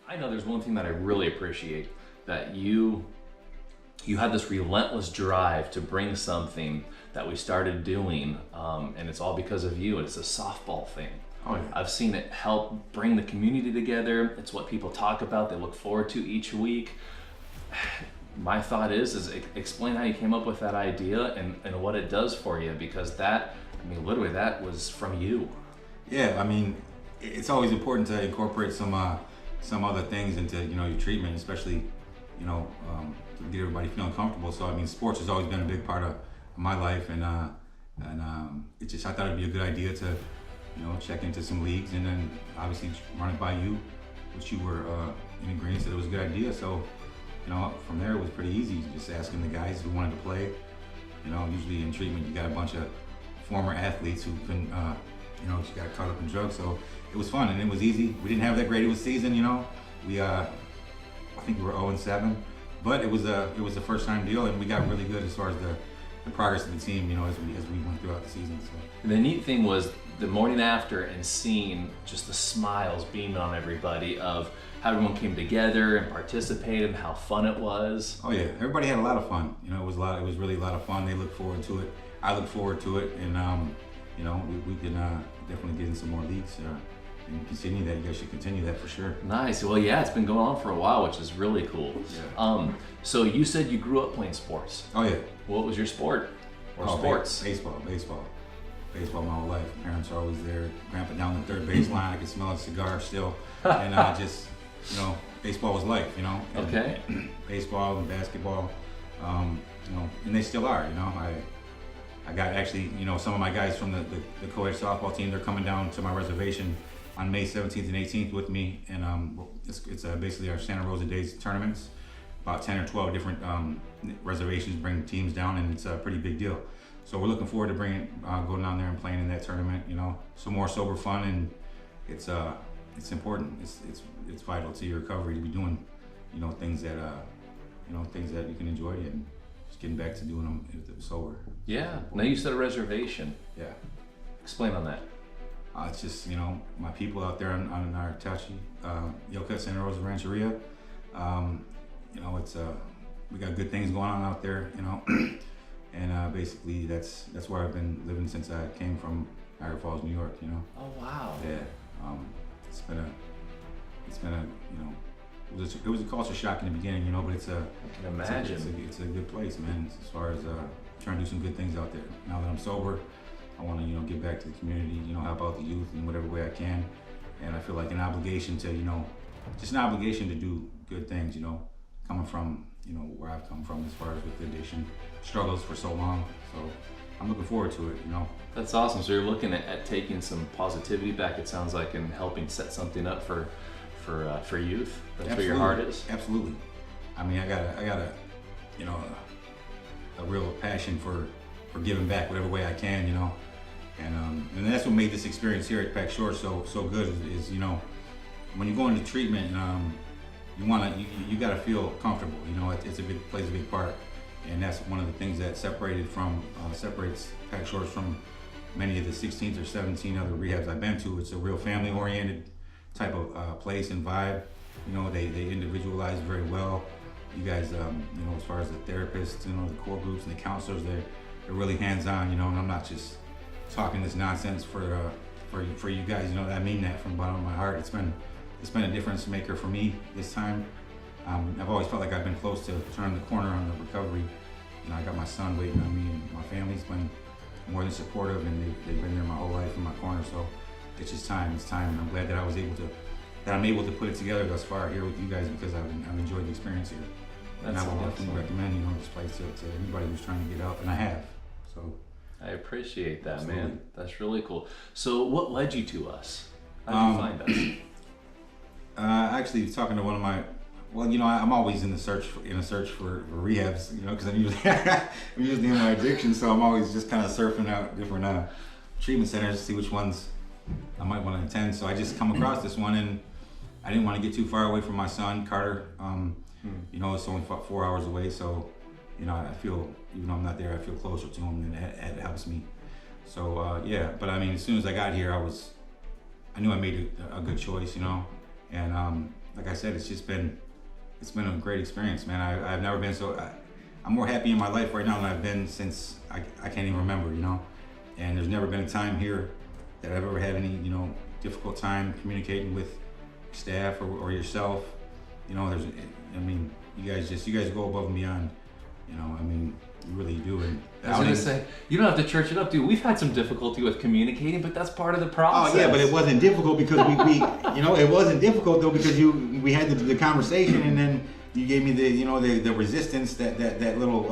I know there's one thing that I really appreciate, that you had this relentless drive to bring something that we started doing, and it's all because of you. It's a softball thing. Oh, yeah. I've seen it help bring the community together. It's what people talk about, they look forward to each week. My thought is explain how you came up with that idea and what it does for you, because that, I mean, literally that was from you. Yeah, I mean, it's always important to incorporate some other things into, you know, your treatment, especially, you know, to get everybody feeling comfortable. So I mean, sports has always been a big part of my life, and it just, I thought it'd be a good idea to, you know, check into some leagues, and then obviously run it by you, which you were in agreement that it was a good idea. So, you know, from there it was pretty easy, just asking the guys who wanted to play. You know, usually in treatment you got a bunch of former athletes who couldn't, you know, just got caught up in drugs. So it was fun and it was easy. We didn't have that great of a season, you know. We, I think we were 0-7, but it was a first time deal, and we got really good as far as the progress of the team, you know, as we went throughout the season. So. And the neat thing was the morning after and seeing just the smiles beaming on everybody of how everyone came together and participated, and how fun it was. Oh yeah, everybody had a lot of fun. You know, it was really a lot of fun. They looked forward to it. I look forward to it, and you know, we can definitely get in some more leagues and continue that. You guys should continue that for sure. Nice. Well, yeah, it's been going on for a while, which is really cool. Yeah. So you said you grew up playing sports. Oh yeah. What was your sport or sports? Baseball my whole life. Parents are always there. Grandpa down the third base line. I can smell a cigar still, and just, you know, baseball was life. You know. And okay. Baseball and basketball, you know, and they still are. You know, I got actually, you know, some of my guys from the co-ed softball team. They're coming down to my reservation on May 17th and 18th with me, and it's basically our Santa Rosa Days tournaments. About 10 or 12 different reservations bring teams down, and it's a pretty big deal. So we're looking forward to going down there and playing in that tournament. You know, some more sober fun, and it's important. It's vital to your recovery to be doing, you know, things that you can enjoy, and just getting back to doing them sober. Yeah. Now you said a reservation. Yeah. Explain on that. It's just, you know, my people out there on our Tachi, Yoka, Santa Rosa Rancheria. You know, it's we got good things going on out there, you know, and basically that's where I've been living since I came from Niagara Falls, New York. You know. Oh wow. Yeah. It's been a you know, it was a culture shock in the beginning, you know, but I can imagine. It's a good place, man. As far as trying to do some good things out there. Now that I'm sober, I want to, you know, give back to the community, you know, help out the youth in whatever way I can, and I feel like an obligation to, you know, just an obligation to do good things, you know, coming from, you know, where I've come from as far as with the addiction struggles for so long. So I'm looking forward to it, you know. That's awesome. So you're looking at taking some positivity back, it sounds like, and helping set something up for youth. That's where your heart is. Absolutely. I mean, I got a you know, a real passion for giving back whatever way I can, you know. And that's what made this experience here at Pack Shore so good is, you know, when you go into treatment, you got to feel comfortable. You know, plays a big part, and that's one of the things that separates Pack Shore from many of the 16 or 17 other rehabs I've been to. It's a real family-oriented type of place and vibe. You know, they individualize very well. You guys, you know, as far as the therapists, you know, the core groups and the counselors, they're really hands-on. You know, and I'm not just talking this nonsense for you guys. You know, I mean that from the bottom of my heart. It's been a difference maker for me this time. I've always felt like I've been close to turning the corner on the recovery. You know, I got my son waiting on me, and my family's been more than supportive, and they've been there my whole life in my corner. So it's just time. It's time, and I'm glad that I'm able to put it together thus far here with you guys, because I've enjoyed the experience here. That's and I would awesome. definitely recommend, you know, this place to anybody who's trying to get out, and I have. So I appreciate that, absolutely. man. That's really cool. So what led you to us? How did you find us? Actually, talking to one of my, well, you know, I'm always in a search for rehabs, you know, because I'm usually in my addiction, so I'm always just kind of surfing out different treatment centers to see which ones I might want to attend. So I just come across this one, and I didn't want to get too far away from my son, Carter. You know, it's only 4 hours away, so, you know, I feel, even though I'm not there, I feel closer to him, and it helps me. So yeah, but I mean, as soon as I got here, I knew I made a good choice, you know, and like I said, it's been a great experience, man. I've never been I'm more happy in my life right now than I've been since I can't even remember, you know. And there's never been a time here that I've ever had any, you know, difficult time communicating with staff or yourself. You know, I mean, you guys go above and beyond. You know, I mean, you really do. And I was gonna say, you don't have to church it up, dude. We've had some difficulty with communicating, but that's part of the process. Oh yeah, but it wasn't difficult because we you know, it wasn't difficult though because we had the conversation, and then you gave me the resistance, that little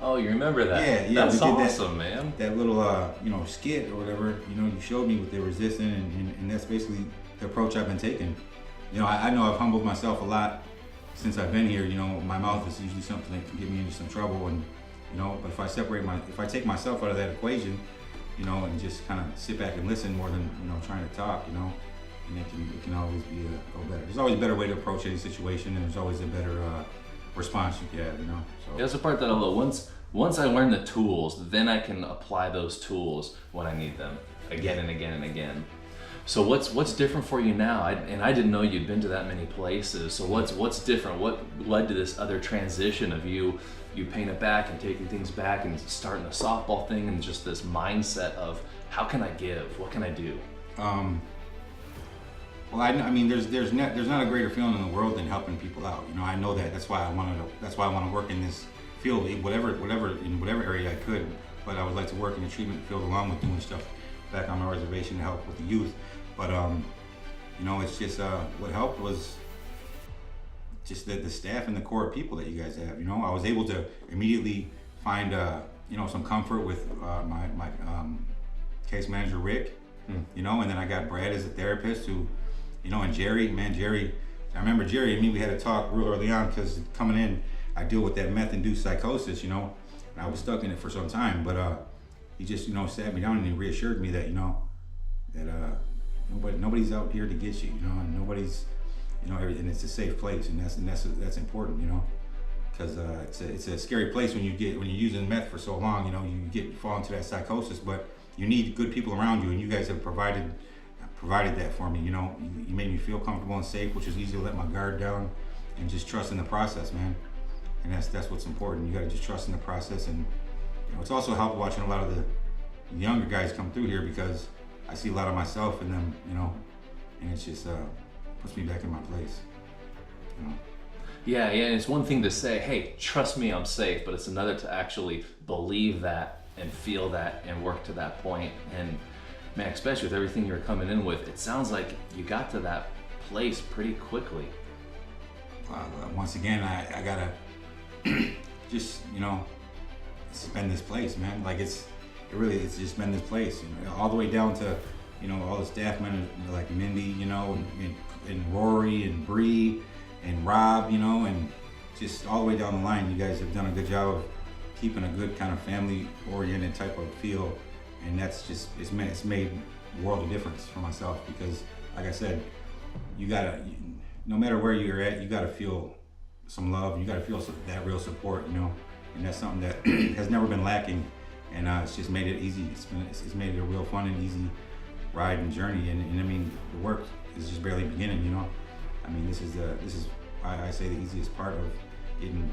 oh, you remember that? Yeah, that's awesome, man. That little skit or whatever, you know, you showed me what they were resisting, and that's basically the approach I've been taking. You know, I know I've humbled myself a lot since I've been here. You know, my mouth is usually something that can get me into some trouble, and you know, but if I take myself out of that equation, you know, and just kind of sit back and listen more than, you know, trying to talk, you know, and it can always be go better. There's always a better way to approach any situation, and there's always a better response you can have, you know. So that's the part that I love. Once I learn the tools, then I can apply those tools when I need them again and again and again. So what's different for you now? I didn't know you'd been to that many places. So what's different? What led to this other transition of you paying it back and taking things back and starting the softball thing, and just this mindset of how can I give? What can I do? Well, I mean, there's not a greater feeling in the world than helping people out. You know, I know that. That's why I want to work in this field, in whatever area I could. But I would like to work in the treatment field along with doing stuff back on my reservation to help with the youth. But you know, it's just what helped was just the staff and the core of people that you guys have. You know, I was able to immediately find you know, some comfort with my case manager Rick. You know, and then I got Brad as a therapist who, you know, and Jerry. I remember Jerry and me, we had a talk real early on because coming in, I deal with that meth-induced psychosis, you know, and I was stuck in it for some time, but he just, you know, sat me down and he reassured me that, you know, that nobody's out here to get you, you know, and nobody's, you know, and it's a safe place, and that's important, you know, because it's a scary place when you're using meth for so long, you know, you fall into that psychosis, but you need good people around you, and you guys have provided that for me. You know, you made me feel comfortable and safe, which is easy to let my guard down and just trust in the process, man. And that's what's important. You got to just trust in the process, and you know, it's also helped watching a lot of the younger guys come through here because I see a lot of myself in them, you know, and it's just puts me back in my place, you know. Yeah, and it's one thing to say, hey, trust me, I'm safe, but it's another to actually believe that and feel that and work to that point. And man, especially with everything you're coming in with, it sounds like you got to that place pretty quickly. Once again, I gotta just, you know, it's been this place, man. Like it's just been this place, you know, all the way down to, you know, all the staff members like Mindy, you know, and Rory and Bree and Rob, you know, and just all the way down the line, you guys have done a good job of keeping a good kind of family-oriented type of feel, and that's just it's made a world of difference for myself because, like I said, no matter where you're at, you gotta feel some love. You gotta feel that real support, you know, and that's something that has never been lacking, and it's just made it easy. It's made it a real fun and easy ride and journey, and I mean the work is just barely beginning, you know. I mean this is I say the easiest part of getting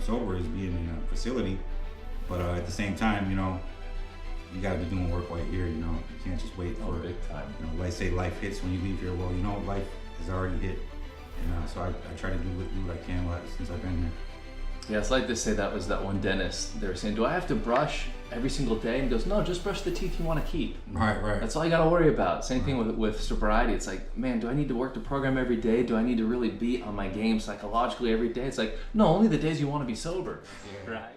sober is being in a facility, but at the same time, you know, you gotta be doing work right here, you know. You can't just wait for big time. You know, like say life hits when you leave here. Well, you know, life has already hit, and so I try to do what I can since I've been here. Yeah, it's like they say that was that one dentist. They were saying, do I have to brush every single day? And he goes, no, just brush the teeth you want to keep. Right. That's all you got to worry about. Same thing with sobriety. It's like, man, do I need to work the program every day? Do I need to really be on my game psychologically every day? It's like, no, only the days you want to be sober. Right.